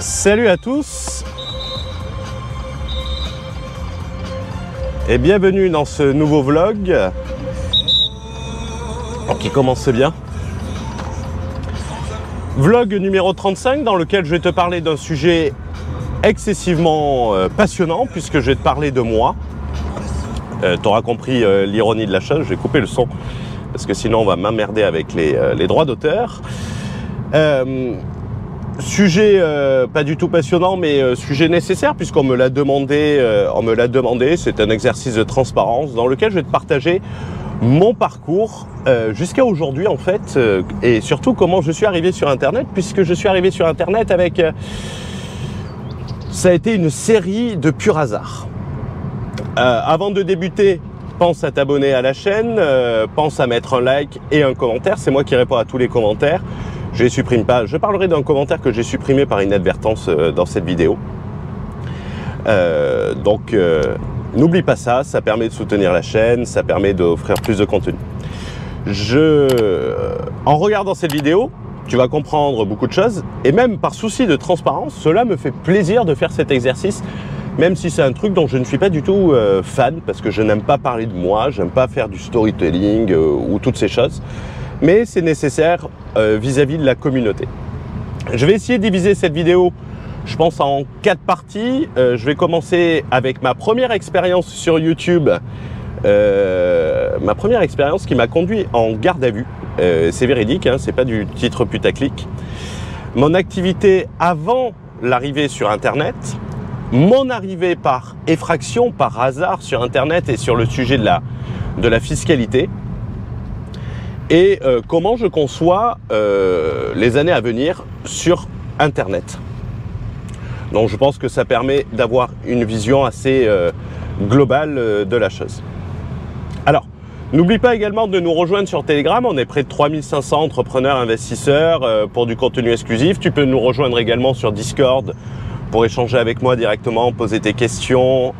Salut à tous et bienvenue dans ce nouveau vlog qui commence bien. Vlog numéro 35 dans lequel je vais te parler d'un sujet excessivement passionnant puisque je vais te parler de moi. Tu auras compris l'ironie de la chose, je vais couper le son parce que sinon on va m'emmerder avec les droits d'auteur. Sujet pas du tout passionnant mais sujet nécessaire puisqu'on me l'a demandé, c'est un exercice de transparence dans lequel je vais te partager mon parcours jusqu'à aujourd'hui en fait et surtout comment je suis arrivé sur internet puisque je suis arrivé sur internet avec ça a été une série de pur hasard. Avant de débuter, pense à t'abonner à la chaîne, pense à mettre un like et un commentaire, c'est moi qui réponds à tous les commentaires. Je les supprime pas. Je parlerai d'un commentaire que j'ai supprimé par inadvertance dans cette vidéo. Donc, n'oublie pas ça. Ça permet de soutenir la chaîne. Ça permet d'offrir plus de contenu. En regardant cette vidéo, tu vas comprendre beaucoup de choses. Et même par souci de transparence, cela me fait plaisir de faire cet exercice. Même si c'est un truc dont je ne suis pas du tout fan. Parce que je n'aime pas parler de moi. J'aime pas faire du storytelling ou toutes ces choses. Mais c'est nécessaire vis-à-vis de la communauté. Je vais essayer de diviser cette vidéo, je pense, en 4 parties. Je vais commencer avec ma première expérience sur YouTube. Ma première expérience qui m'a conduit en garde à vue. C'est véridique, hein, c'est pas du titre putaclic. Mon activité avant l'arrivée sur Internet. Mon arrivée par effraction, par hasard sur Internet et sur le sujet de la fiscalité. Et comment je conçois les années à venir sur Internet. Donc je pense que ça permet d'avoir une vision assez globale de la chose. Alors, n'oublie pas également de nous rejoindre sur Telegram. On est près de 3500 entrepreneurs investisseurs pour du contenu exclusif. Tu peux nous rejoindre également sur Discord pour échanger avec moi directement, poser tes questions,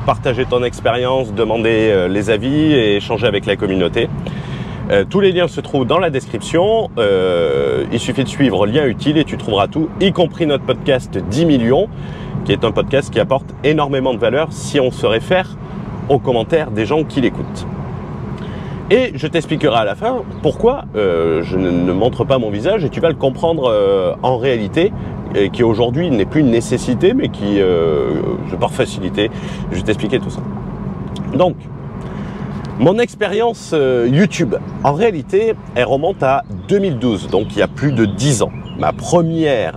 partager ton expérience, demander les avis et échanger avec la communauté. Tous les liens se trouvent dans la description, il suffit de suivre lien utile et tu trouveras tout, y compris notre podcast 10 millions, qui est un podcast qui apporte énormément de valeur si on se réfère aux commentaires des gens qui l'écoutent. Et je t'expliquerai à la fin pourquoi je ne montre pas mon visage et tu vas le comprendre en réalité, et qui aujourd'hui n'est plus une nécessité mais qui, par facilité, je vais t'expliquer tout ça. Donc, mon expérience YouTube, en réalité, elle remonte à 2012, donc il y a plus de 10 ans. Ma première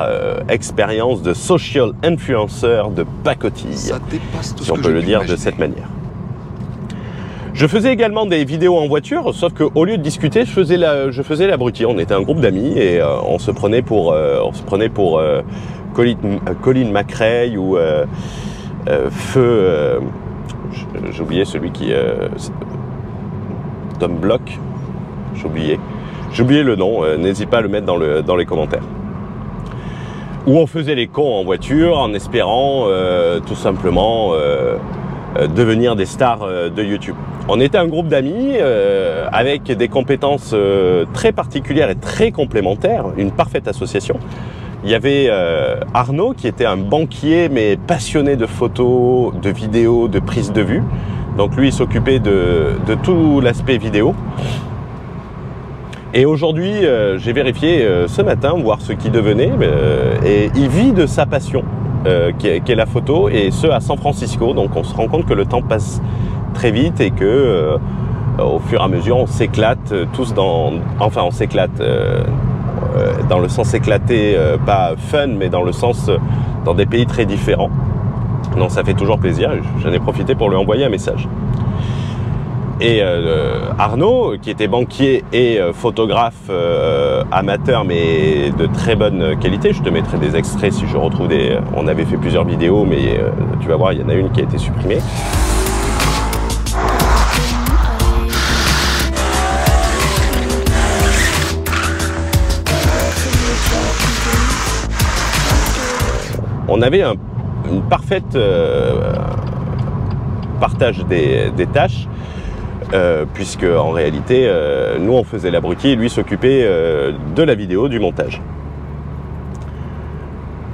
expérience de social influencer de pacotille, si on peut le dire de cette manière. Je faisais également des vidéos en voiture, sauf qu'au lieu de discuter, je faisais l'abruti. On était un groupe d'amis et on se prenait pour Colin McRae ou Feu... j'ai oublié celui qui... Tom Block, j'ai oublié le nom, n'hésite pas à le mettre dans les commentaires. Où on faisait les cons en voiture en espérant tout simplement devenir des stars de YouTube. On était un groupe d'amis avec des compétences très particulières et très complémentaires, une parfaite association. Il y avait Arnaud qui était un banquier mais passionné de photos, de vidéos, de prise de vue. Donc lui, il s'occupait de tout l'aspect vidéo. Et aujourd'hui, j'ai vérifié ce matin, voir ce qu'il devenait. Et il vit de sa passion, qui est la photo, et ce à San Francisco. Donc on se rend compte que le temps passe très vite et que au fur et à mesure, on s'éclate tous on s'éclate dans le sens éclaté, pas fun, mais dans le sens dans des pays très différents. Donc ça fait toujours plaisir, j'en ai profité pour lui envoyer un message. Et Arnaud, qui était banquier et photographe amateur, mais de très bonne qualité, je te mettrai des extraits si je retrouve des... On avait fait plusieurs vidéos, mais tu vas voir, il y en a une qui a été supprimée. On avait une parfaite partage des tâches, puisque en réalité, nous on faisait l'abruti et lui s'occupait de la vidéo, du montage.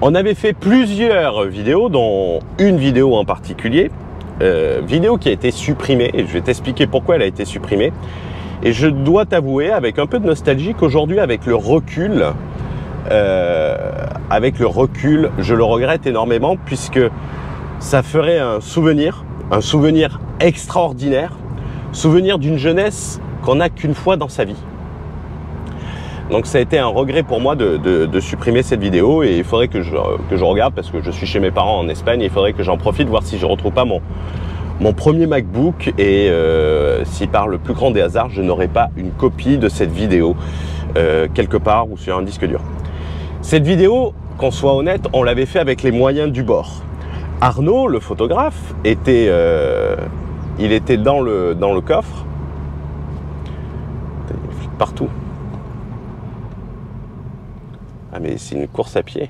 On avait fait plusieurs vidéos, dont une vidéo en particulier, vidéo qui a été supprimée, et je vais t'expliquer pourquoi elle a été supprimée. Et je dois t'avouer, avec un peu de nostalgie, qu'aujourd'hui, avec le recul, je le regrette énormément, puisque ça ferait un souvenir extraordinaire, souvenir d'une jeunesse qu'on n'a qu'une fois dans sa vie. Donc ça a été un regret pour moi de supprimer cette vidéo, et il faudrait que je regarde, parce que je suis chez mes parents en Espagne, et il faudrait que j'en profite, voir si je retrouve pas mon premier MacBook, et si par le plus grand des hasards, je n'aurai pas une copie de cette vidéo quelque part ou sur un disque dur. Cette vidéo, qu'on soit honnête, on l'avait fait avec les moyens du bord. Arnaud, le photographe, était dans le coffre. Il flique partout. Ah mais c'est une course à pied.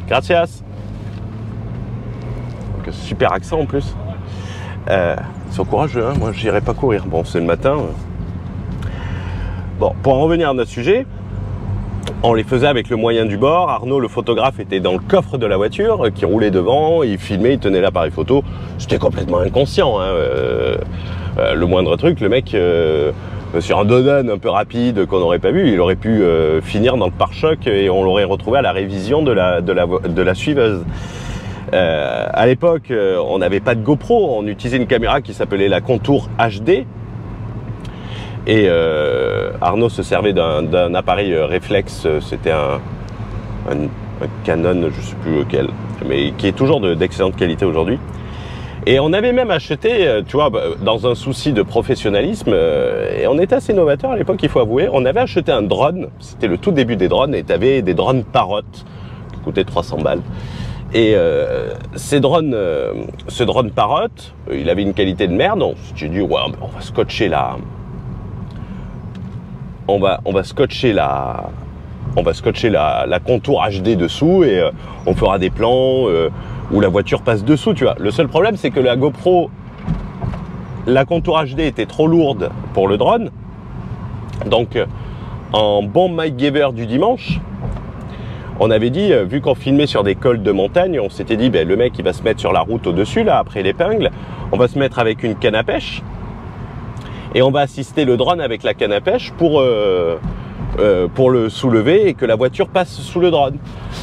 Gracias. Donc, super accent en plus. Ils sont courageux, hein. Moi j'irai pas courir. Bon, c'est le matin. Bon, pour en revenir à notre sujet, on les faisait avec le moyen du bord. Arnaud, le photographe, était dans le coffre de la voiture, qui roulait devant, il filmait, il tenait l'appareil photo. C'était complètement inconscient, hein. Le moindre truc, le mec, sur un dodan un peu rapide qu'on n'aurait pas vu, il aurait pu finir dans le pare-choc, et on l'aurait retrouvé à la révision de la suiveuse. À l'époque, on n'avait pas de GoPro, on utilisait une caméra qui s'appelait la Contour HD. Et Arnaud se servait d'un appareil réflexe, c'était un Canon, je ne sais plus lequel, mais qui est toujours d'excellente qualité aujourd'hui. Et on avait même acheté, tu vois, dans un souci de professionnalisme, et on était assez novateur à l'époque, il faut avouer, on avait acheté un drone, c'était le tout début des drones, et tu avais des drones Parrot, qui coûtaient 300 balles. Et ce drone Parrot, il avait une qualité de merde, donc j'ai dit, ouais, on va scotcher la... On va scotcher la Contour HD dessous, et on fera des plans où la voiture passe dessous, tu vois. Le seul problème, c'est que la GoPro, la Contour HD était trop lourde pour le drone. Donc, en bon MacGyver du dimanche, on avait dit, vu qu'on filmait sur des cols de montagne, on s'était dit, ben, le mec, il va se mettre sur la route au-dessus, là, après l'épingle. On va se mettre avec une canne à pêche. Et on va assister le drone avec la canne à pêche pour le soulever et que la voiture passe sous le drone.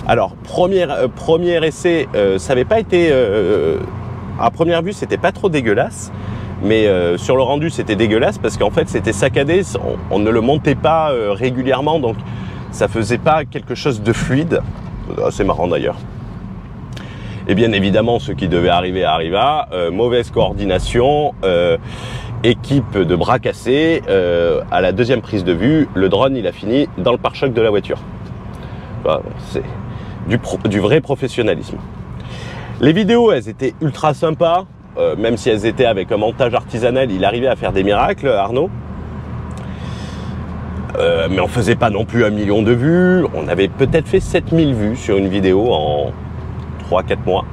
Alors, premier essai, ça n'avait pas été... à première vue, c'était pas trop dégueulasse. Mais sur le rendu, c'était dégueulasse parce qu'en fait, c'était saccadé. On ne le montait pas régulièrement, donc ça faisait pas quelque chose de fluide. C'est marrant d'ailleurs. Et bien évidemment, ce qui devait arriver arriva. Mauvaise coordination, équipe de bras cassés. À la deuxième prise de vue, le drone, il a fini dans le pare-choc de la voiture. Enfin, c'est du vrai professionnalisme. Les vidéos, elles étaient ultra sympas. Même si elles étaient avec un montage artisanal, il arrivait à faire des miracles, Arnaud. Mais on faisait pas non plus 1 million de vues. On avait peut-être fait 7000 vues sur une vidéo en 3-4 mois.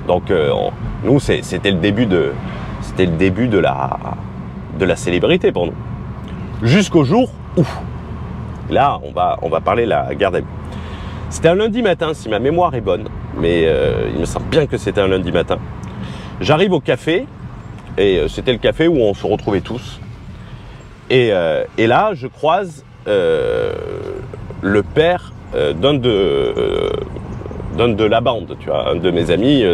Donc nous, c'était le début de la célébrité pour nous. Jusqu'au jour où, là, on va parler de la garde à vue. C'était un lundi matin, si ma mémoire est bonne, mais il me semble bien que c'était un lundi matin. J'arrive au café, et c'était le café où on se retrouvait tous. Et là, je croise le père d'un de la bande, tu vois, un de mes amis.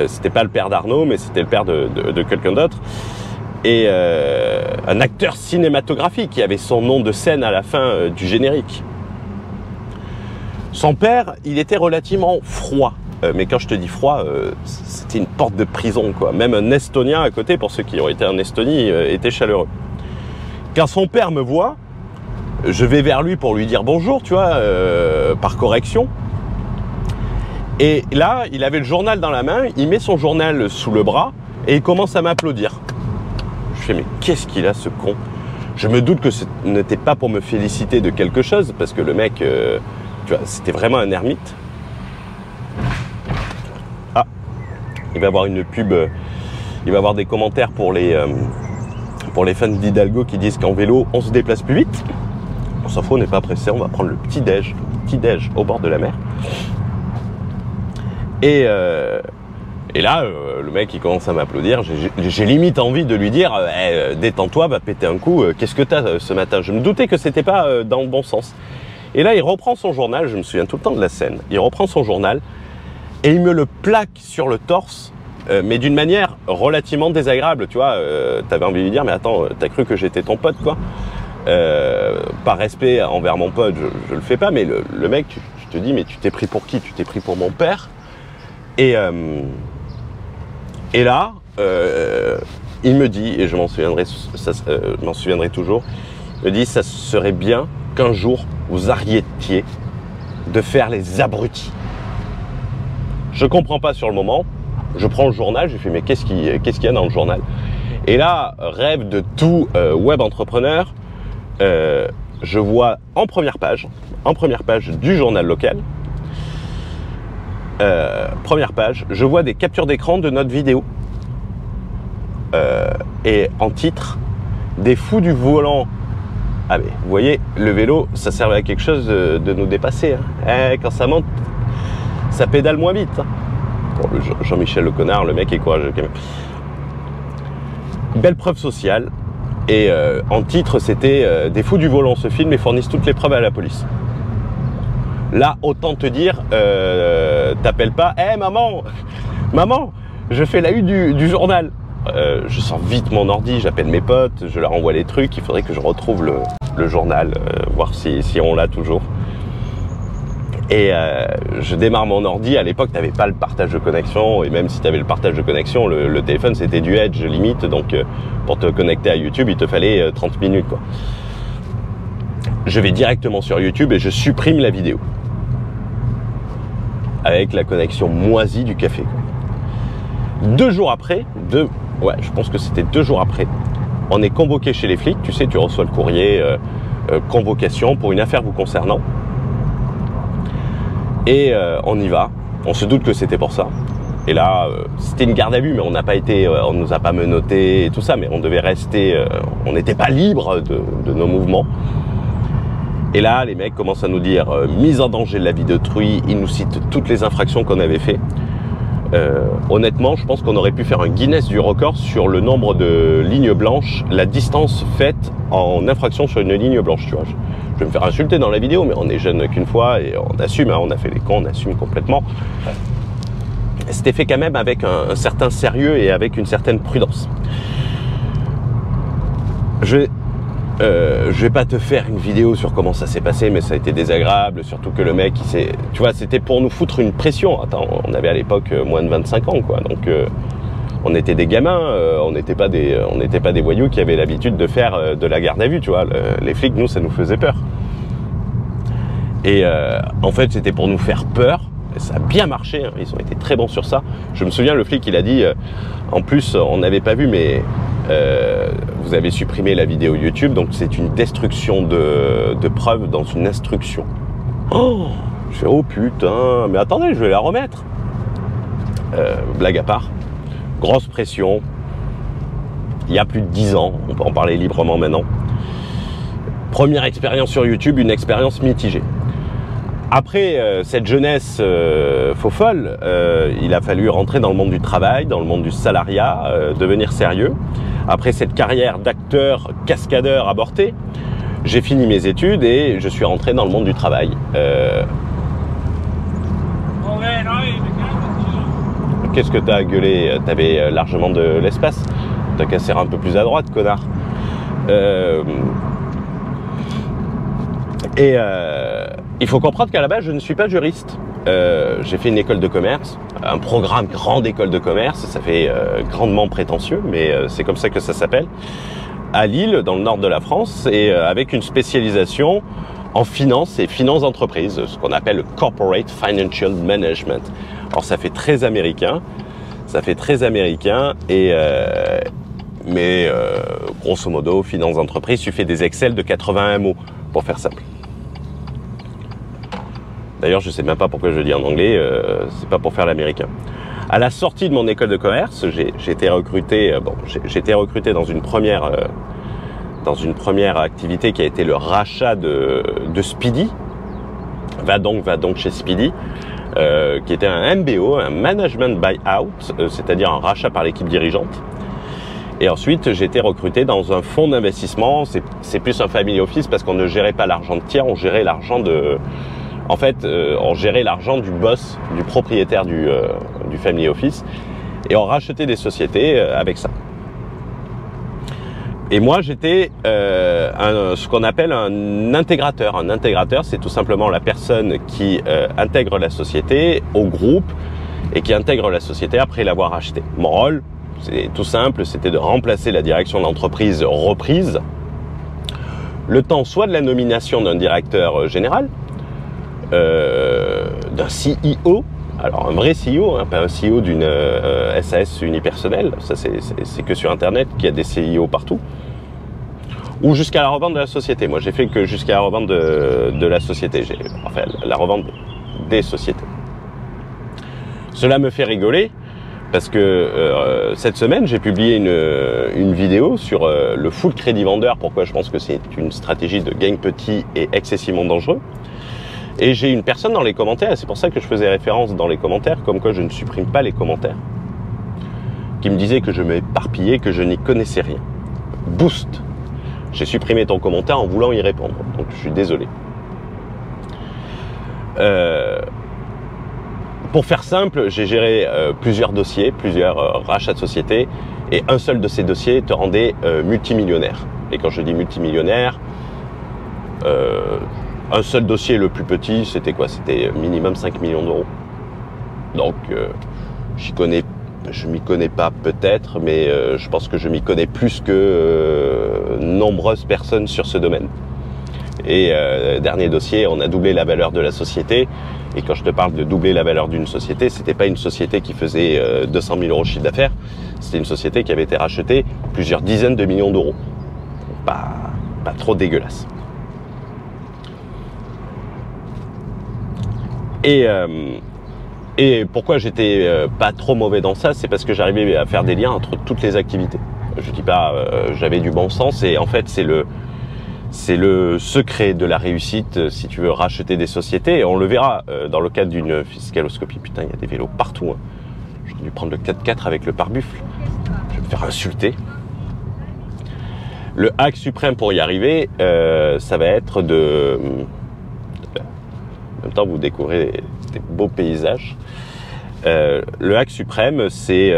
C'était pas le père d'Arnaud, mais c'était le père de quelqu'un d'autre. Et un acteur cinématographique qui avait son nom de scène à la fin du générique. Son père, il était relativement froid. Mais quand je te dis froid, c'était une porte de prison, quoi. Même un Estonien à côté, pour ceux qui ont été en Estonie, était chaleureux. Quand son père me voit, je vais vers lui pour lui dire bonjour, tu vois, par correction. Et là, il avait le journal dans la main, il met son journal sous le bras et il commence à m'applaudir. Je fais, mais qu'est-ce qu'il a, ce con? Je me doute que ce n'était pas pour me féliciter de quelque chose, parce que le mec, tu vois, c'était vraiment un ermite. il va avoir une pub, il va avoir des commentaires pour les fans d'Hidalgo qui disent qu'en vélo, on se déplace plus vite. On s'en fout, on n'est pas pressé, on va prendre le petit déj au bord de la mer. Et là, le mec, il commence à m'applaudir. J'ai limite envie de lui dire détends-toi, va péter un coup. Qu'est-ce que t'as ce matin? Je me doutais que c'était pas dans le bon sens. Et là, il reprend son journal. Je me souviens tout le temps de la scène. Il reprend son journal et il me le plaque sur le torse, mais d'une manière relativement désagréable. Tu vois, t'avais envie de lui dire mais attends, t'as cru que j'étais ton pote, quoi? Par respect envers mon pote, je le fais pas. Mais le mec, je te dis mais tu t'es pris pour qui? Tu t'es pris pour mon père? Et là, il me dit, et je m'en souviendrai toujours, il me dit, ça serait bien qu'un jour, vous arrêtiez de faire les abrutis. Je comprends pas sur le moment, je prends le journal, je fais, mais qu'est-ce qu'il y a dans le journal? Et là, rêve de tout web entrepreneur, je vois en première page du journal local, première page, je vois des captures d'écran de notre vidéo. Et en titre, des fous du volant. Ah mais vous voyez, le vélo, ça servait à quelque chose de nous dépasser. Hein. Quand ça monte, ça pédale moins vite. Hein. Bon, Jean-Michel Le Connard, le mec est courageux quand même. Belle preuve sociale. Et en titre, c'était des fous du volant se filment et fournissent toutes les preuves à la police. Là, autant te dire, t'appelles pas, maman, je fais la une du journal. Je sors vite mon ordi, j'appelle mes potes, je leur envoie les trucs. Il faudrait que je retrouve le journal, voir si on l'a toujours. Et je démarre mon ordi. À l'époque, tu n'avais pas le partage de connexion. Et même si tu avais le partage de connexion, le téléphone, c'était du Edge limite. Donc, pour te connecter à YouTube, il te fallait 30 minutes, quoi. Je vais directement sur YouTube et je supprime la vidéo. Avec la connexion moisie du café, quoi. 2 jours après, je pense que c'était 2 jours après, on est convoqué chez les flics. Tu sais, tu reçois le courrier convocation pour une affaire vous concernant. Et on y va. On se doute que c'était pour ça. Et là, c'était une garde à vue, mais on n'a pas été, on nous a pas menotté et tout ça, mais on devait rester, on n'était pas libre de nos mouvements. Et là, les mecs commencent à nous dire mise en danger de la vie d'autrui. Ils nous citent toutes les infractions qu'on avait fait. Honnêtement, je pense qu'on aurait pu faire un Guinness du record sur le nombre de lignes blanches, la distance faite en infraction sur une ligne blanche, tu vois. Je vais me faire insulter dans la vidéo, mais on est jeune qu'une fois et on assume, hein, on a fait les cons, on assume complètement. C'était fait quand même avec un certain sérieux et avec une certaine prudence. Je vais pas te faire une vidéo sur comment ça s'est passé, mais ça a été désagréable, surtout que le mec, tu vois, c'était pour nous foutre une pression. Attends, on avait à l'époque moins de 25 ans, quoi, donc on était des gamins, on n'était pas des voyous qui avaient l'habitude de faire de la garde à vue, tu vois. Les flics, nous, ça nous faisait peur. Et en fait, c'était pour nous faire peur. Ça a bien marché, hein. Ils ont été très bons sur ça. Je me souviens, le flic, il a dit, en plus, on n'avait pas vu, mais vous avez supprimé la vidéo YouTube, donc c'est une destruction de preuves dans une instruction. Oh, je fais, oh putain, mais attendez, je vais la remettre. Blague à part, grosse pression. Il y a plus de 10 ans, on peut en parler librement maintenant. Première expérience sur YouTube, une expérience mitigée. Après cette jeunesse faux folle, il a fallu rentrer dans le monde du travail, dans le monde du salariat, devenir sérieux. Après cette carrière d'acteur, cascadeur aborté, j'ai fini mes études et je suis rentré dans le monde du travail. Qu'est-ce que t'as gueulé? T'avais largement de l'espace. T'as qu'à serrer un peu plus à droite, connard. Il faut comprendre qu'à la base, je ne suis pas juriste. J'ai fait une école de commerce, un programme grande école de commerce, ça fait grandement prétentieux, mais c'est comme ça que ça s'appelle, à Lille, dans le nord de la France, et avec une spécialisation en finance et finance d'entreprise, ce qu'on appelle le Corporate Financial Management. Alors ça fait très américain, mais grosso modo, finance d'entreprise, tu fais des Excel de 81 mots, pour faire simple. D'ailleurs, je sais même pas pourquoi je le dis en anglais, c'est pas pour faire l'américain. À la sortie de mon école de commerce, j'ai été recruté, j'ai été recruté dans une première activité qui a été le rachat de Speedy. Va donc chez Speedy, qui était un MBO, un Management Buyout, c'est-à-dire un rachat par l'équipe dirigeante. Et ensuite, j'ai été recruté dans un fonds d'investissement. C'est plus un family office parce qu'on ne gérait pas l'argent de tiers, on gérait l'argent de... En fait, on gérait l'argent du boss, du propriétaire du family office, et on rachetait des sociétés avec ça. Et moi, j'étais ce qu'on appelle un intégrateur. Un intégrateur, c'est tout simplement la personne qui intègre la société au groupe et qui intègre la société après l'avoir achetée. Mon rôle, c'est tout simple, c'était de remplacer la direction d'entreprise reprise, le temps soit de la nomination d'un directeur général, d'un CEO, alors un vrai CEO, hein, pas un CEO d'une SAS unipersonnelle, ça c'est que sur internet qu'il y a des CEO partout, ou jusqu'à la revente de la société. Moi j'ai fait que jusqu'à la revente de la société, enfin la revente des sociétés. Cela me fait rigoler parce que cette semaine j'ai publié une vidéo sur le full crédit vendeur, pourquoi je pense que c'est une stratégie de gain petit et excessivement dangereux. Et j'ai une personne dans les commentaires, et c'est pour ça que je faisais référence dans les commentaires, comme quoi je ne supprime pas les commentaires, qui me disait que je m'éparpillais, que je n'y connaissais rien. Boost. J'ai supprimé ton commentaire en voulant y répondre, donc je suis désolé. Pour faire simple, j'ai géré plusieurs dossiers, plusieurs rachats de sociétés, et un seul de ces dossiers te rendait multimillionnaire. Et quand je dis multimillionnaire, un seul dossier le plus petit, c'était quoi? C'était minimum 5 millions d'euros. Donc, je m'y connais pas peut-être, mais je pense que je m'y connais plus que nombreuses personnes sur ce domaine. Et dernier dossier, on a doublé la valeur de la société. Et quand je te parle de doubler la valeur d'une société, c'était pas une société qui faisait 200 000 euros de chiffre d'affaires. C'était une société qui avait été rachetée plusieurs dizaines de millions d'euros. Pas trop dégueulasse. Et pourquoi j'étais pas trop mauvais dans ça, c'est parce que j'arrivais à faire des liens entre toutes les activités. Je dis pas j'avais du bon sens, et en fait c'est le secret de la réussite si tu veux racheter des sociétés. Et on le verra dans le cadre d'une fiscaloscopie. Putain, il y a des vélos partout. Hein. J'aurais dû prendre le 4x4 avec le pare-buffle. Je vais me faire insulter. Le hack suprême pour y arriver, ça va être de... En même temps, vous découvrez des beaux paysages. Le hack suprême, c'est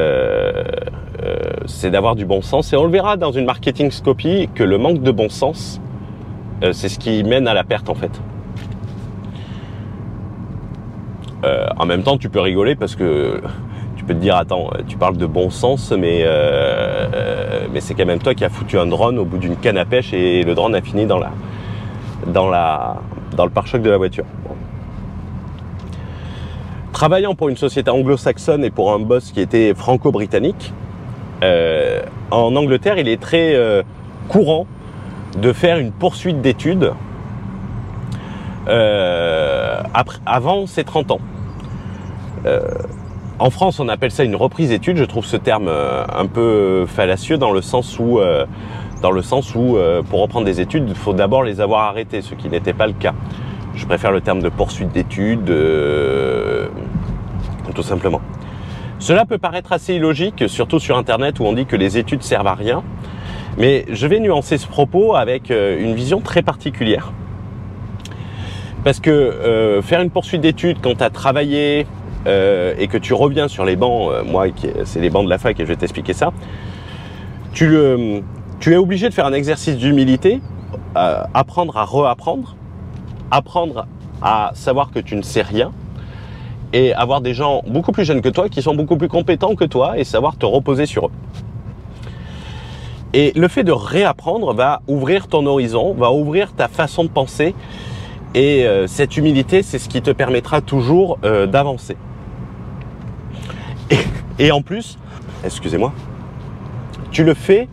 d'avoir du bon sens. Et on le verra dans une marketing scopie que le manque de bon sens, c'est ce qui mène à la perte en fait. En même temps, tu peux rigoler parce que tu peux te dire, attends, tu parles de bon sens, mais c'est quand même toi qui as foutu un drone au bout d'une canne à pêche et le drone a fini dans le pare-choc de la voiture. Bon. Travaillant pour une société anglo-saxonne et pour un boss qui était franco-britannique, en Angleterre, il est très courant de faire une poursuite d'études avant ses 30 ans. En France, on appelle ça une reprise d'études. Je trouve ce terme un peu fallacieux dans le sens où pour reprendre des études, il faut d'abord les avoir arrêtées, ce qui n'était pas le cas. Je préfère le terme de poursuite d'études, tout simplement. Cela peut paraître assez illogique, surtout sur Internet où on dit que les études servent à rien. Mais je vais nuancer ce propos avec une vision très particulière. Parce que faire une poursuite d'études quand tu as travaillé et que tu reviens sur les bancs, moi c'est les bancs de la fac et je vais t'expliquer ça, tu es obligé de faire un exercice d'humilité, apprendre à reapprendre, apprendre à savoir que tu ne sais rien et avoir des gens beaucoup plus jeunes que toi qui sont beaucoup plus compétents que toi et savoir te reposer sur eux. Et le fait de réapprendre va ouvrir ton horizon, va ouvrir ta façon de penser et cette humilité, c'est ce qui te permettra toujours d'avancer. Et en plus, excusez-moi, tu le fais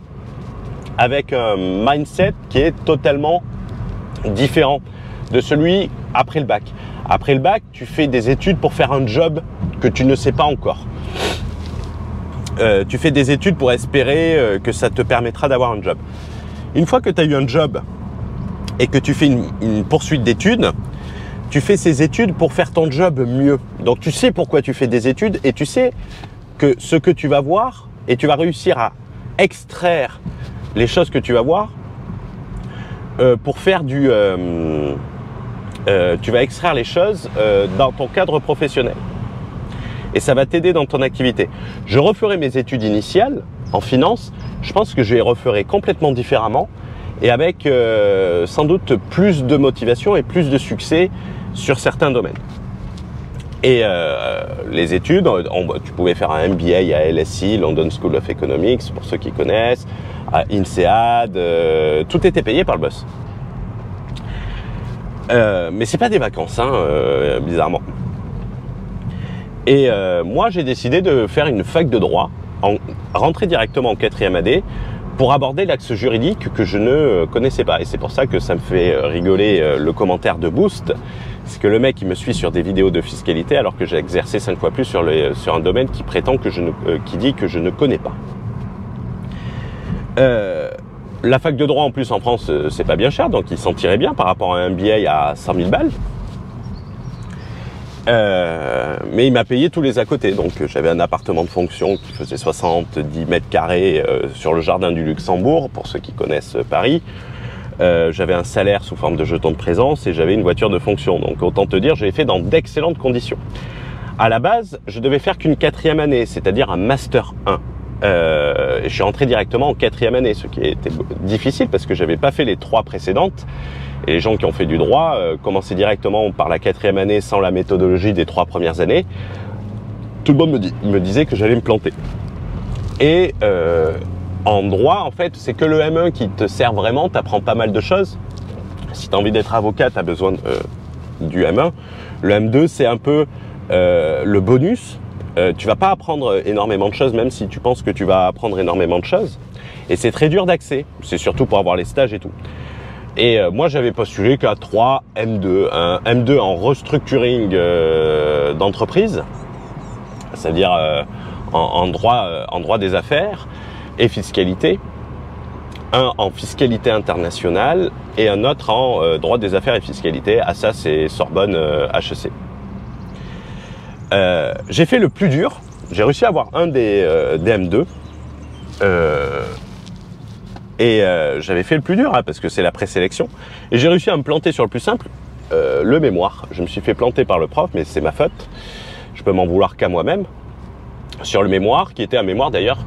avec un mindset qui est totalement différent de celui après le bac. Après le bac, tu fais des études pour faire un job que tu ne sais pas encore. Tu fais des études pour espérer que ça te permettra d'avoir un job. Une fois que tu as eu un job et que tu fais une poursuite d'études, tu fais ces études pour faire ton job mieux. Donc tu sais pourquoi tu fais des études et tu sais que ce que tu vas voir et tu vas réussir à extraire les choses que tu vas voir pour faire du... tu vas extraire les choses dans ton cadre professionnel. Et ça va t'aider dans ton activité. Je referai mes études initiales en finance. Je pense que je les referai complètement différemment et avec sans doute plus de motivation et plus de succès sur certains domaines. Et les études, tu pouvais faire un MBA à LSE, London School of Economics, pour ceux qui connaissent, à INSEAD, tout était payé par le boss. Mais c'est pas des vacances, hein, bizarrement. Et moi, j'ai décidé de faire une fac de droit, rentrer directement en 4e année pour aborder l'axe juridique que je ne connaissais pas. Et c'est pour ça que ça me fait rigoler le commentaire de Boost. C'est que le mec, il me suit sur des vidéos de fiscalité alors que j'ai exercé 5 fois plus sur un domaine qui prétend que qui dit que je ne connais pas. La fac de droit en plus en France, c'est pas bien cher, donc il s'en tirait bien par rapport à un MBA à 100 000 balles. Mais il m'a payé tous les à côté, donc j'avais un appartement de fonction qui faisait 70 mètres carrés sur le jardin du Luxembourg, pour ceux qui connaissent Paris. J'avais un salaire sous forme de jeton de présence et j'avais une voiture de fonction, donc autant te dire, je l'ai fait dans d'excellentes conditions. À la base, je devais faire qu'une 4e année, c'est-à-dire un Master 1. Je suis rentré directement en 4e année, ce qui était difficile parce que j'avais pas fait les 3 précédentes. Et les gens qui ont fait du droit commençaient directement par la 4e année sans la méthodologie des 3 premières années. Tout le monde me disait que j'allais me planter. Et en droit, en fait, c'est que le M1 qui te sert vraiment, t'apprends pas mal de choses. Si tu as envie d'être avocat, tu as besoin du M1. Le M2, c'est un peu le bonus. Tu vas pas apprendre énormément de choses, même si tu penses que tu vas apprendre énormément de choses. Et c'est très dur d'accès. C'est surtout pour avoir les stages et tout. Et moi, j'avais postulé qu'à 3 M2. Un M2 en restructuring d'entreprise, c'est-à-dire en droit des affaires et fiscalité. Un en fiscalité internationale et un autre en droit des affaires et fiscalité. Ah ça, c'est Sorbonne HEC. J'ai fait le plus dur. J'ai réussi à avoir un des M2. J'avais fait le plus dur, hein, parce que c'est la présélection. Et j'ai réussi à me planter sur le plus simple, le mémoire. Je me suis fait planter par le prof, mais c'est ma faute. Je peux m'en vouloir qu'à moi-même. Sur le mémoire, qui était un mémoire d'ailleurs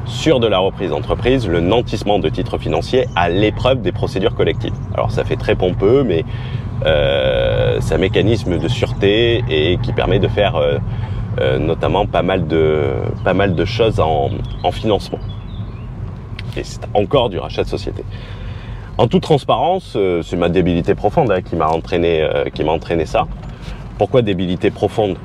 sur de la reprise d'entreprise, le nantissement de titres financiers à l'épreuve des procédures collectives. Alors ça fait très pompeux, mais c'est un mécanisme de sûreté et qui permet de faire notamment pas mal de choses en financement. Et c'est encore du rachat de société. En toute transparence, c'est ma débilité profonde qui m'a entraîné ça. Pourquoi débilité profonde ?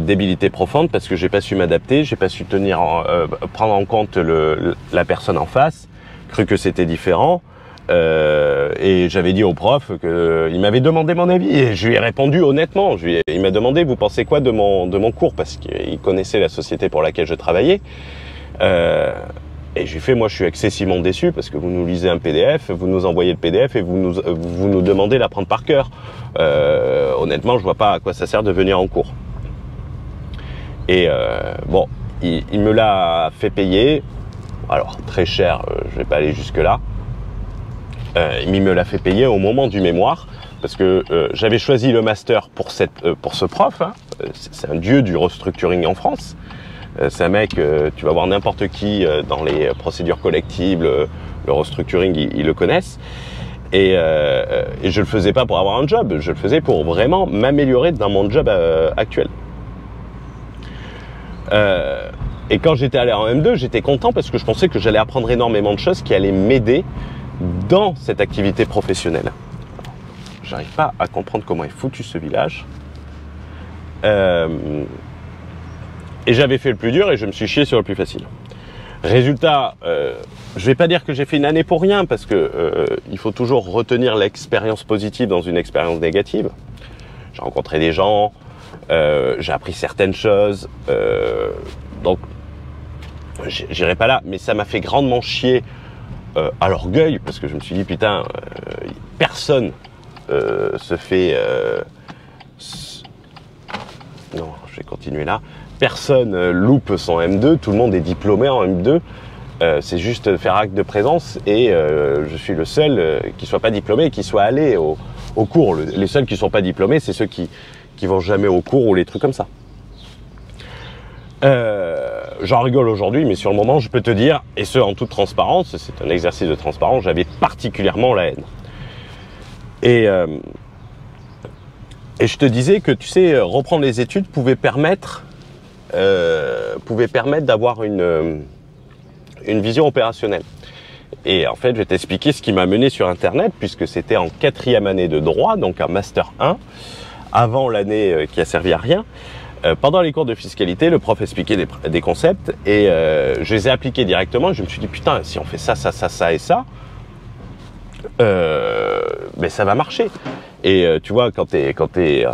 Débilité profonde parce que j'ai pas su m'adapter, j'ai pas su prendre en compte la personne en face, cru que c'était différent. Et j'avais dit au prof il m'avait demandé mon avis et je lui ai répondu honnêtement. Il m'a demandé vous pensez quoi de mon cours parce qu'il connaissait la société pour laquelle je travaillais. Et j'ai fait moi je suis excessivement déçu parce que vous nous lisez un PDF, vous nous envoyez le PDF et vous nous demandez d'apprendre par cœur. Honnêtement je vois pas à quoi ça sert de venir en cours. Et bon, il me l'a fait payer. Alors très cher, je vais pas aller jusque là. Il me l'a fait payer au moment du mémoire parce que j'avais choisi le master pour ce prof. Hein. C'est un dieu du restructuring en France. C'est un mec, tu vas voir n'importe qui dans les procédures collectives, le restructuring, ils le connaissent. Et je le faisais pas pour avoir un job, je le faisais pour vraiment m'améliorer dans mon job actuel. Et quand j'étais allé en M2, j'étais content parce que je pensais que j'allais apprendre énormément de choses qui allaient m'aider dans cette activité professionnelle. J'arrive pas à comprendre comment est foutu ce village. Et j'avais fait le plus dur et je me suis chié sur le plus facile. Résultat, je vais pas dire que j'ai fait une année pour rien parce que il faut toujours retenir l'expérience positive dans une expérience négative. J'ai rencontré des gens, J'ai appris certaines choses. Donc, j'irai pas là. Mais ça m'a fait grandement chier à l'orgueil, parce que je me suis dit, putain, personne se fait... Non, je vais continuer là. Personne loupe son M2, tout le monde est diplômé en M2. C'est juste faire acte de présence et je suis le seul qui soit pas diplômé et qui soit allé au cours. Les seuls qui sont pas diplômés, c'est ceux qui vont jamais au cours ou les trucs comme ça. J'en rigole aujourd'hui, mais sur le moment, je peux te dire, et ce en toute transparence, c'est un exercice de transparence, j'avais particulièrement la haine. Et je te disais que, tu sais, reprendre les études pouvait permettre d'avoir une vision opérationnelle. Et en fait, je vais t'expliquer ce qui m'a mené sur Internet, puisque c'était en 4e année de droit, donc un Master 1, avant l'année qui a servi à rien. Pendant les cours de fiscalité, le prof expliquait des concepts et je les ai appliqués directement. Je me suis dit, putain, si on fait ça, ça, ça, ça et ça, ben ça va marcher. Et tu vois, quand tu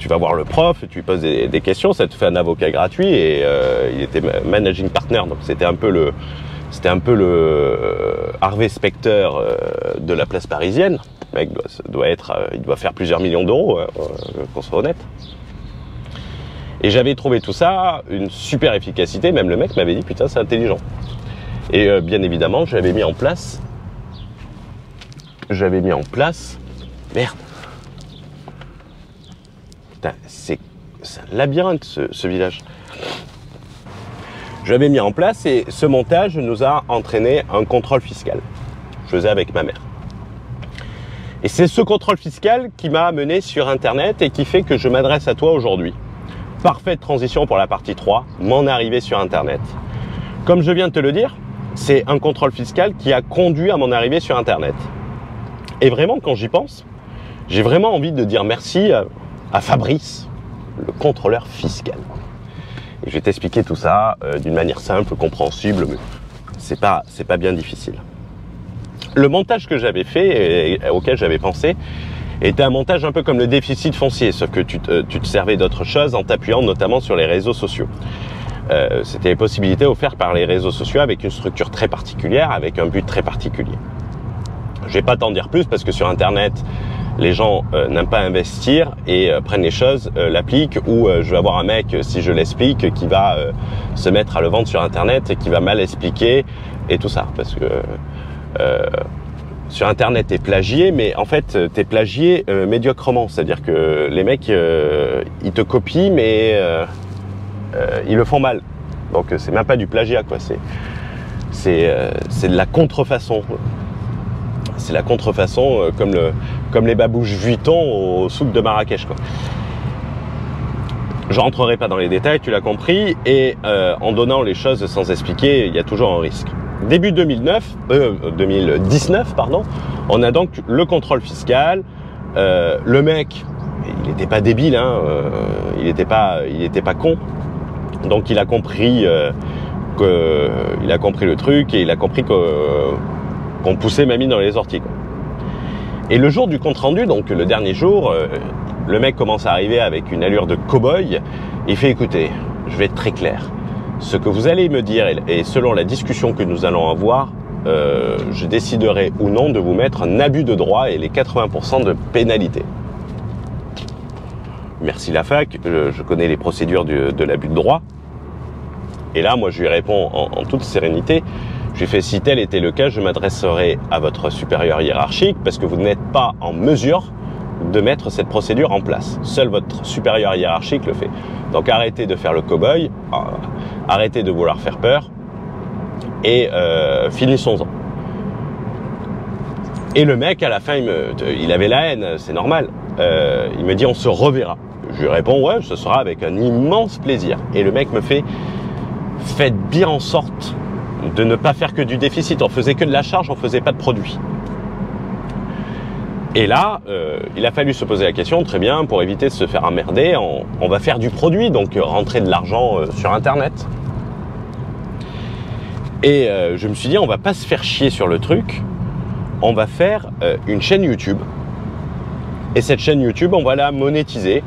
vas voir le prof, tu lui poses des questions, ça te fait un avocat gratuit et il était managing partner, donc c'était un peu le Harvey Specter de la place parisienne. Le mec il doit faire plusieurs millions d'euros, qu'on soit honnête. Et j'avais trouvé tout ça une super efficacité, même le mec m'avait dit putain c'est intelligent. Et bien évidemment j'avais mis en place, merde. Putain, c'est un labyrinthe ce village. J'avais mis en place et ce montage nous a entraîné un contrôle fiscal. Je faisais avec ma mère. Et c'est ce contrôle fiscal qui m'a amené sur Internet et qui fait que je m'adresse à toi aujourd'hui. Parfaite transition pour la partie 3, mon arrivée sur Internet. Comme je viens de te le dire, c'est un contrôle fiscal qui a conduit à mon arrivée sur Internet. Et vraiment, quand j'y pense, j'ai vraiment envie de dire merci à Fabrice, le contrôleur fiscal. Et je vais t'expliquer tout ça d'une manière simple, compréhensible, mais c'est pas bien difficile. Le montage que j'avais fait et auquel j'avais pensé était un montage un peu comme le déficit foncier, sauf que tu te servais d'autre chose en t'appuyant notamment sur les réseaux sociaux. C'était les possibilités offertes par les réseaux sociaux avec une structure très particulière, avec un but très particulier. Je vais pas t'en dire plus parce que sur Internet, les gens n'aiment pas investir et prennent les choses, l'appliquent, ou je vais avoir un mec, si je l'explique, qui va se mettre à le vendre sur Internet et qui va mal expliquer et tout ça. Parce que sur Internet, t'es plagié, mais en fait, t'es plagié médiocrement. C'est-à-dire que les mecs, ils te copient, mais ils le font mal. Donc c'est même pas du plagiat, quoi. C'est de la contrefaçon. C'est la contrefaçon comme les babouches Vuitton au souk de Marrakech, quoi. Je rentrerai pas dans les détails, tu l'as compris, et en donnant les choses sans expliquer, il y a toujours un risque. Début 2019, on a donc le contrôle fiscal. Le mec, il n'était pas débile, hein, il n'était pas con. Donc il a compris le truc et il a compris qu'on poussait mamie dans les orties, quoi. Et le jour du compte rendu, donc le dernier jour, le mec commence à arriver avec une allure de cow-boy. Il fait écoutez, je vais être très clair. Ce que vous allez me dire et selon la discussion que nous allons avoir, je déciderai ou non de vous mettre un abus de droit et les 80% de pénalité. Merci la fac, je connais les procédures de l'abus de droit. Et là, moi, je lui réponds en toute sérénité. Je lui fais si tel était le cas, je m'adresserai à votre supérieur hiérarchique parce que vous n'êtes pas en mesure de mettre cette procédure en place. Seul votre supérieur hiérarchique le fait. Donc arrêtez de faire le cow-boy, arrêtez de vouloir faire peur et finissons-en. Et le mec, à la fin, il avait la haine, c'est normal. Il me dit on se reverra. Je lui réponds ouais, ce sera avec un immense plaisir. Et le mec me fait faites bien en sorte de ne pas faire que du déficit. On faisait que de la charge, on faisait pas de produit. Et là, il a fallu se poser la question, très bien, pour éviter de se faire emmerder, on va faire du produit, donc rentrer de l'argent sur Internet. Et je me suis dit, on va pas se faire chier sur le truc, on va faire une chaîne YouTube. Et cette chaîne YouTube, on va la monétiser.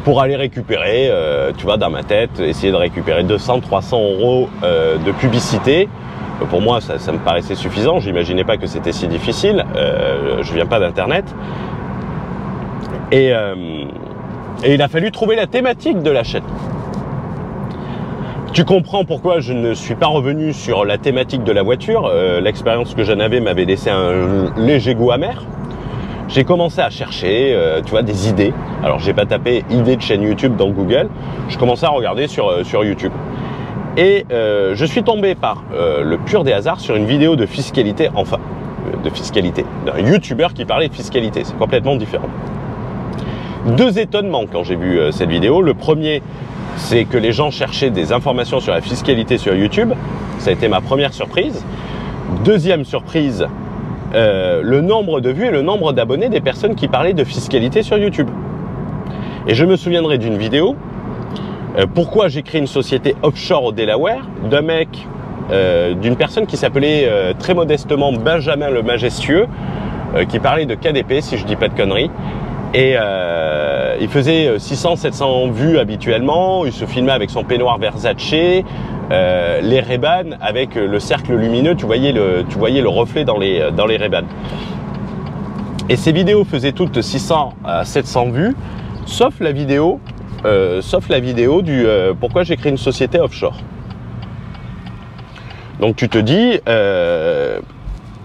pour aller récupérer, tu vois, dans ma tête, essayer de récupérer 200-300 € de publicité. Pour moi, ça me paraissait suffisant. J'imaginais pas que c'était si difficile. Je viens pas d'internet. Et il a fallu trouver la thématique de la chaîne. Tu comprends pourquoi je ne suis pas revenu sur la thématique de la voiture. L'expérience que j'en avais m'avait laissé un léger goût amer. J'ai commencé à chercher, tu vois, des idées. Alors, j'ai pas tapé idées de chaîne YouTube dans Google. Je commençais à regarder sur YouTube. Et je suis tombé par le pur des hasards sur une vidéo de fiscalité, d'un YouTuber qui parlait de fiscalité. C'est complètement différent. Deux étonnements quand j'ai vu cette vidéo. Le premier, c'est que les gens cherchaient des informations sur la fiscalité sur YouTube. Ça a été ma première surprise. Deuxième surprise, le nombre de vues et le nombre d'abonnés des personnes qui parlaient de fiscalité sur YouTube. Et je me souviendrai d'une vidéo, pourquoi j'ai créé une société offshore au Delaware, d'un mec, d'une personne qui s'appelait très modestement Benjamin le Majestueux, qui parlait de KDP, si je dis pas de conneries. Et il faisait 600-700 vues habituellement, il se filmait avec son peignoir Versace, les Ray-Ban avec le cercle lumineux, tu voyais le reflet dans les Ray-Ban. Et ces vidéos faisaient toutes 600 à 700 vues, sauf la vidéo du pourquoi j'ai créé une société offshore. Donc tu te dis,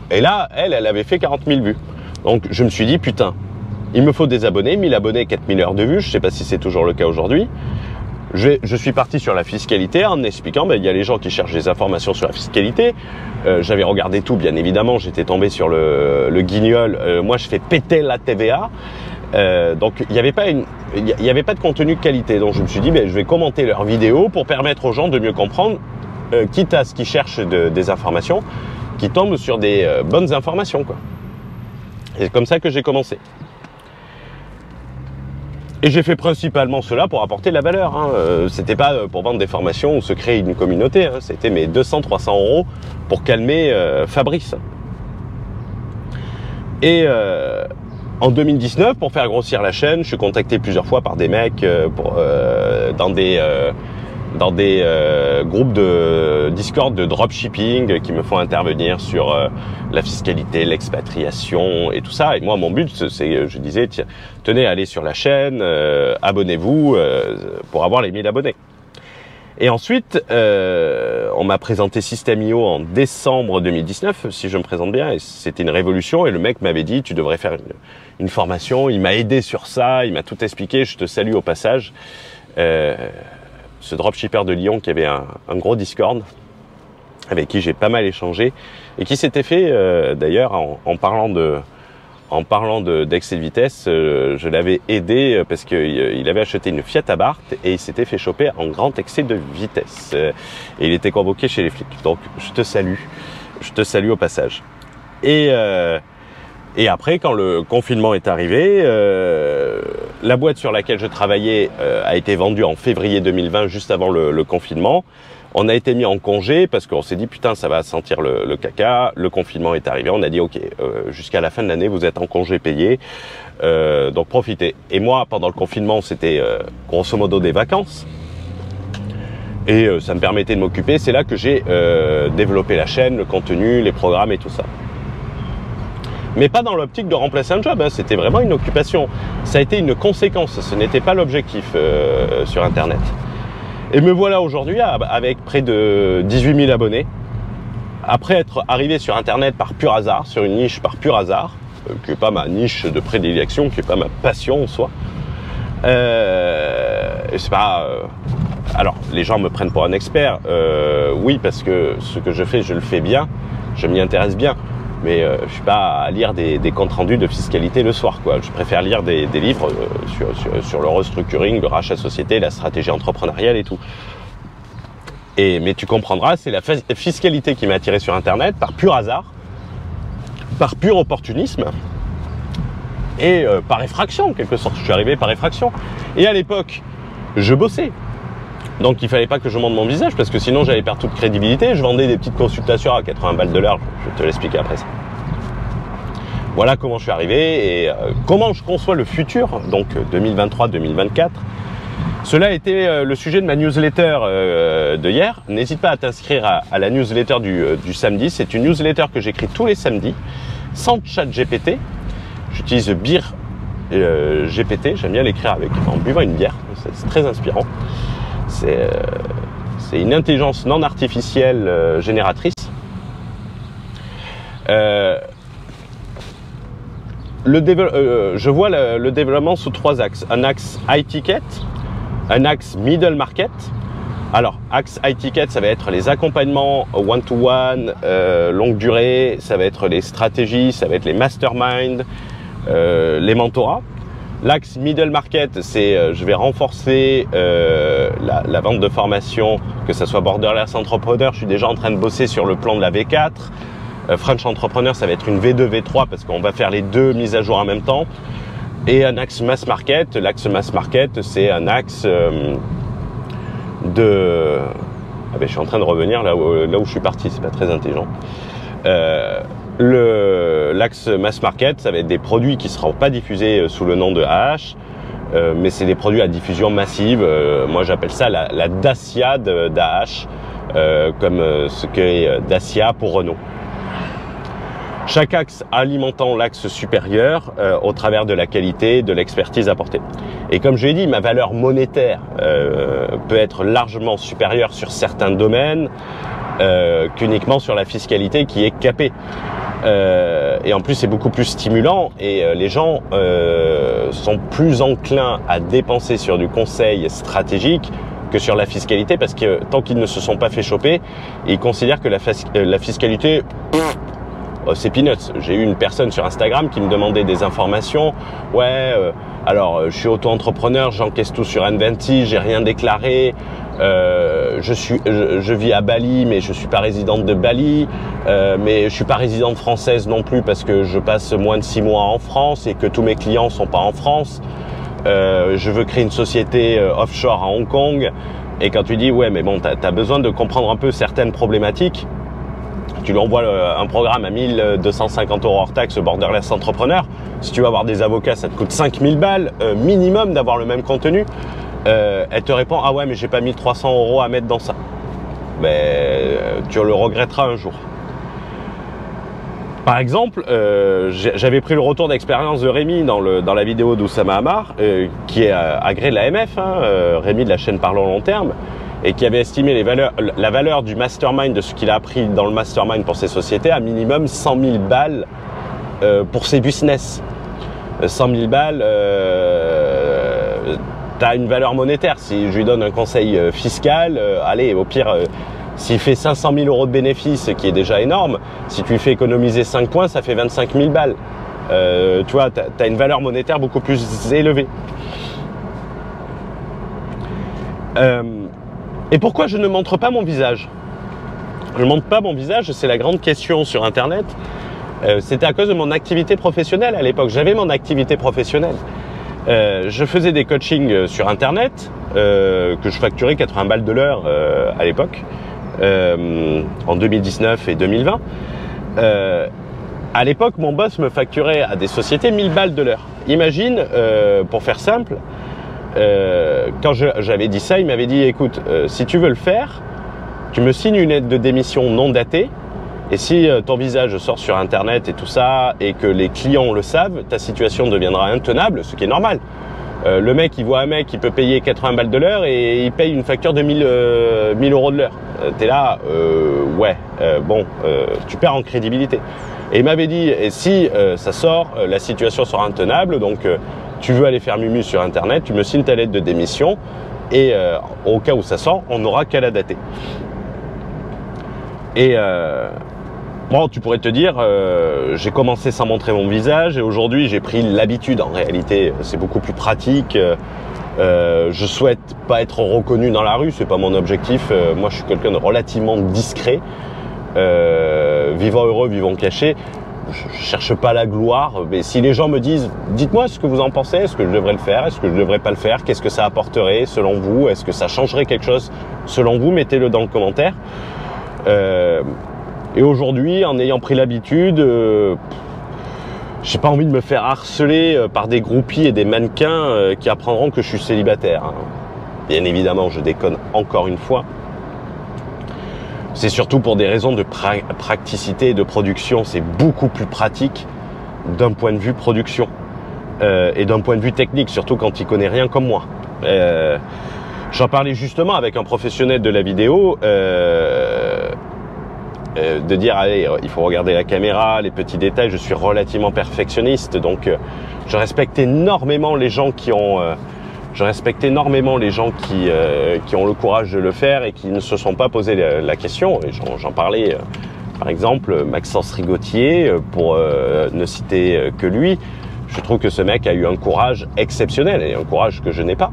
et là, elle avait fait 40 000 vues. Donc je me suis dit, putain, il me faut des abonnés, 1000 abonnés, 4000 heures de vues, je ne sais pas si c'est toujours le cas aujourd'hui. Je suis parti sur la fiscalité en expliquant, il y a les gens qui cherchent des informations sur la fiscalité. J'avais regardé tout, bien évidemment, j'étais tombé sur le guignol. Moi, je fais péter la TVA. Donc, il n'y avait pas de contenu de qualité. Donc, je me suis dit, je vais commenter leurs vidéos pour permettre aux gens de mieux comprendre, quitte à ce qu'ils cherchent des informations, qui tombent sur des bonnes informations, quoi. Et c'est comme ça que j'ai commencé. Et j'ai fait principalement cela pour apporter de la valeur. C'était pas pour vendre des formations ou se créer une communauté. C'était mes 200-300 € pour calmer Fabrice. Et en 2019, pour faire grossir la chaîne, je suis contacté plusieurs fois par des mecs dans des groupes de Discord de dropshipping qui me font intervenir sur la fiscalité, l'expatriation et tout ça. Et moi, mon but, c'est, je disais, tiens, tenez, allez sur la chaîne, abonnez-vous pour avoir les 1000 abonnés. Et ensuite, on m'a présenté System.io en décembre 2019, si je me présente bien, et c'était une révolution. Et le mec m'avait dit, tu devrais faire une formation. Il m'a aidé sur ça, il m'a tout expliqué. Je te salue au passage. Ce dropshipper de Lyon qui avait un gros Discord, avec qui j'ai pas mal échangé, et qui s'était fait, d'ailleurs, en parlant d'excès de vitesse, je l'avais aidé parce qu'il avait acheté une Fiat Abarth et il s'était fait choper en grand excès de vitesse. Et il était convoqué chez les flics. Donc, je te salue au passage. Et après, quand le confinement est arrivé, la boîte sur laquelle je travaillais a été vendue en février 2020, juste avant le confinement. On a été mis en congé parce qu'on s'est dit, putain, ça va sentir le caca. Le confinement est arrivé. On a dit, ok, jusqu'à la fin de l'année, vous êtes en congé payé. Donc, profitez. Et moi, pendant le confinement, c'était grosso modo des vacances. Et ça me permettait de m'occuper. C'est là que j'ai développé la chaîne, le contenu, les programmes et tout ça. Mais pas dans l'optique de remplacer un job, c'était vraiment une occupation. Ça a été une conséquence, ce n'était pas l'objectif sur Internet. Et me voilà aujourd'hui avec près de 18 000 abonnés, après être arrivé sur Internet par pur hasard, sur une niche par pur hasard, qui n'est pas ma niche de prédilection, qui n'est pas ma passion en soi. Et c'est pas... Alors, les gens me prennent pour un expert, oui, parce que ce que je fais, je le fais bien, je m'y intéresse bien. Mais je suis pas à lire des comptes rendus de fiscalité le soir, quoi. Je préfère lire des livres sur le restructuring, le rachat de société, la stratégie entrepreneuriale et tout. Mais tu comprendras, c'est la fiscalité qui m'a attiré sur Internet par pur hasard, par pur opportunisme et par effraction en quelque sorte. Je suis arrivé par effraction. Et à l'époque, je bossais. Donc il fallait pas que je montre mon visage parce que sinon j'allais perdre toute crédibilité. Je vendais des petites consultations à 80 balles de l'heure. Je vais te l'expliquer après ça. Voilà comment je suis arrivé et comment je conçois le futur, donc 2023-2024. Cela a été le sujet de ma newsletter de hier. N'hésite pas à t'inscrire à la newsletter du samedi. C'est une newsletter que j'écris tous les samedis, sans chat GPT. J'utilise Beer GPT, j'aime bien l'écrire en buvant une bière, c'est très inspirant. C'est une intelligence non artificielle génératrice. Je vois le développement sous 3 axes. Un axe high ticket, un axe middle market. Alors, axe high ticket, ça va être les accompagnements one-to-one, longue durée, ça va être les stratégies, ça va être les masterminds, les mentorats. L'axe middle market, c'est je vais renforcer la vente de formation, que ce soit Borderless Entrepreneur. Je suis déjà en train de bosser sur le plan de la V4. French Entrepreneur, ça va être une V2, V3 parce qu'on va faire les deux mises à jour en même temps. Et un axe mass market. L'axe mass market, c'est un axe je suis en train de revenir là où je suis parti, c'est pas très intelligent. L'axe mass market, ça va être des produits qui ne seront pas diffusés sous le nom de AH, mais c'est des produits à diffusion massive. Moi, j'appelle ça la Dacia d'AH, comme ce qu'est Dacia pour Renault. Chaque axe alimentant l'axe supérieur au travers de la qualité, de l'expertise apportée. Et comme je l'ai dit, ma valeur monétaire peut être largement supérieure sur certains domaines qu'uniquement sur la fiscalité qui est capée. Et en plus, c'est beaucoup plus stimulant et les gens sont plus enclins à dépenser sur du conseil stratégique que sur la fiscalité parce que tant qu'ils ne se sont pas fait choper, ils considèrent que la fiscalité... c'est peanuts. J'ai eu une personne sur Instagram qui me demandait des informations. Alors je suis auto-entrepreneur, j'encaisse tout sur Enventi, j'ai rien déclaré. Je vis à Bali, mais je suis pas résidente de Bali. Mais je suis pas résidente française non plus parce que je passe moins de 6 mois en France et que tous mes clients sont pas en France. Je veux créer une société offshore à Hong Kong. Et quand tu dis ouais, mais bon, t'as besoin de comprendre un peu certaines problématiques. Tu lui envoies un programme à 1250 € hors taxe Borderless Entrepreneur. Si tu vas avoir des avocats, ça te coûte 5000 balles minimum d'avoir le même contenu. Elle te répond ah ouais, mais j'ai pas 1300 € à mettre dans ça. Tu le regretteras un jour. Par exemple, j'avais pris le retour d'expérience de Rémi dans la vidéo d'Oussama Hamar, qui est agré de l'AMF, Rémi de la chaîne Parlons Long Terme, et qui avait estimé la valeur du mastermind, de ce qu'il a appris dans le mastermind pour ses sociétés, à minimum 100 000 balles pour ses business. 100 000 balles, tu as une valeur monétaire. Si je lui donne un conseil fiscal, allez, au pire, s'il fait 500 000 € de bénéfices, ce qui est déjà énorme, si tu lui fais économiser 5 points, ça fait 25 000 balles. Tu vois, tu as une valeur monétaire beaucoup plus élevée. Et pourquoi je ne montre pas mon visage? Je ne montre pas mon visage, c'est la grande question sur Internet. C'était à cause de mon activité professionnelle à l'époque. J'avais mon activité professionnelle. Je faisais des coachings sur Internet que je facturais 80 balles de l'heure à l'époque, en 2019 et 2020. À l'époque, mon boss me facturait à des sociétés 1000 balles de l'heure. Imagine, pour faire simple, quand j'avais dit ça, il m'avait dit écoute, si tu veux le faire, tu me signes une lettre de démission non datée, et si ton visage sort sur Internet et tout ça, et que les clients le savent, ta situation deviendra intenable, ce qui est normal. Le mec, il voit un mec qui peut payer 80 balles de l'heure et il paye une facture de 1000 € de l'heure. T'es là, tu perds en crédibilité. Et il m'avait dit, et si ça sort, la situation sera intenable, donc tu veux aller faire mumu sur Internet, tu me signes ta lettre de démission, et au cas où ça sort, on n'aura qu'à la dater. Et bon, tu pourrais te dire, j'ai commencé sans montrer mon visage, et aujourd'hui j'ai pris l'habitude. En réalité, c'est beaucoup plus pratique. Je souhaite pas être reconnu dans la rue, c'est pas mon objectif. Moi, je suis quelqu'un de relativement discret. Vivant heureux, vivant caché. Je cherche pas la gloire, mais si les gens me disent, dites-moi ce que vous en pensez, est-ce que je devrais le faire, est-ce que je devrais pas le faire, qu'est-ce que ça apporterait selon vous, est-ce que ça changerait quelque chose selon vous, mettez-le dans le commentaire. Et aujourd'hui, en ayant pris l'habitude, j'ai pas envie de me faire harceler par des groupies et des mannequins qui apprendront que je suis célibataire. Bien évidemment, je déconne encore une fois. C'est surtout pour des raisons de praticité et de production. C'est beaucoup plus pratique d'un point de vue production et d'un point de vue technique, surtout quand il connaît rien comme moi. J'en parlais justement avec un professionnel de la vidéo, de dire allez, il faut regarder la caméra, les petits détails. Je suis relativement perfectionniste, donc je respecte énormément les gens qui ont le courage de le faire et qui ne se sont pas posé la question. Et j'en parlais, par exemple, Maxence Rigotier, pour ne citer que lui. Je trouve que ce mec a eu un courage exceptionnel et un courage que je n'ai pas.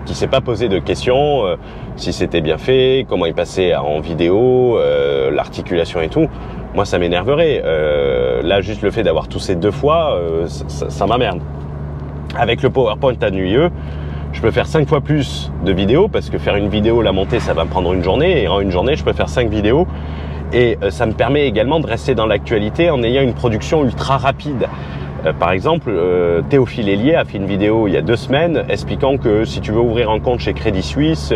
Qui s'est pas posé de questions, si c'était bien fait, comment il passait en vidéo, l'articulation et tout. Moi, ça m'énerverait. Là, juste le fait d'avoir toussé 2 fois, ça m'emmerde. Avec le PowerPoint ennuyeux, je peux faire 5 fois plus de vidéos parce que faire une vidéo, la monter, ça va me prendre une journée. Et en une journée, je peux faire 5 vidéos. Et ça me permet également de rester dans l'actualité en ayant une production ultra rapide. Par exemple, Théophile Hélier a fait une vidéo il y a 2 semaines expliquant que si tu veux ouvrir un compte chez Crédit Suisse,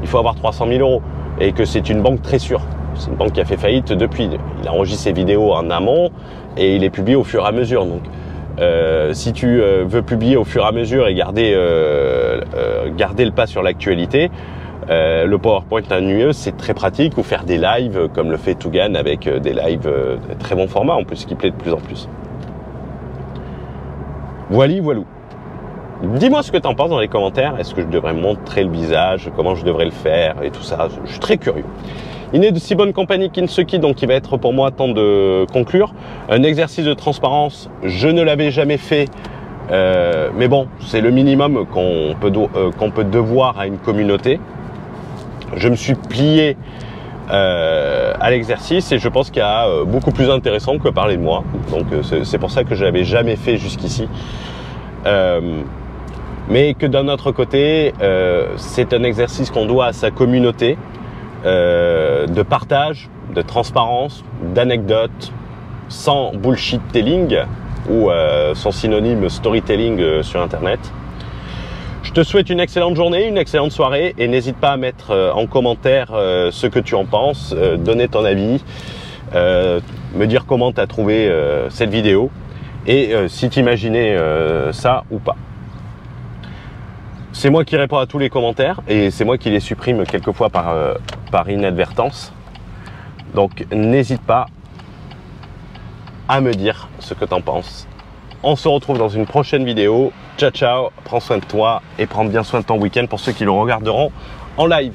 il faut avoir 300 000 € et que c'est une banque très sûre. C'est une banque qui a fait faillite depuis. Il enregistre ses vidéos en amont et il les publie au fur et à mesure. Donc, si tu veux publier au fur et à mesure et garder le pas sur l'actualité, le PowerPoint ennuyeux, c'est très pratique, ou faire des lives comme le fait Tougan avec des lives de très bon format en plus, qui plaît de plus en plus. Voilou. Dis-moi ce que tu en penses dans les commentaires. Est-ce que je devrais montrer le visage, comment je devrais le faire et tout ça. Je suis très curieux. Il n'est de si bonne compagnie qu'il ne se quitte, donc il va être pour moi temps de conclure. Un exercice de transparence, je ne l'avais jamais fait, mais bon, c'est le minimum qu'on peut devoir à une communauté. Je me suis plié à l'exercice et je pense qu'il y a beaucoup plus intéressant que parler de moi. Donc c'est pour ça que je l'avais jamais fait jusqu'ici. Mais que d'un autre côté, c'est un exercice qu'on doit à sa communauté, de partage, de transparence, d'anecdotes, sans bullshit telling ou son synonyme storytelling sur Internet. Je te souhaite une excellente journée, une excellente soirée et n'hésite pas à mettre en commentaire ce que tu en penses, donner ton avis, me dire comment tu as trouvé cette vidéo et si tu imaginais ça ou pas. C'est moi qui réponds à tous les commentaires et c'est moi qui les supprime quelquefois par inadvertance. Donc n'hésite pas à me dire ce que tu en penses. On se retrouve dans une prochaine vidéo. Ciao, ciao, prends soin de toi et prends bien soin de ton week-end pour ceux qui le regarderont en live.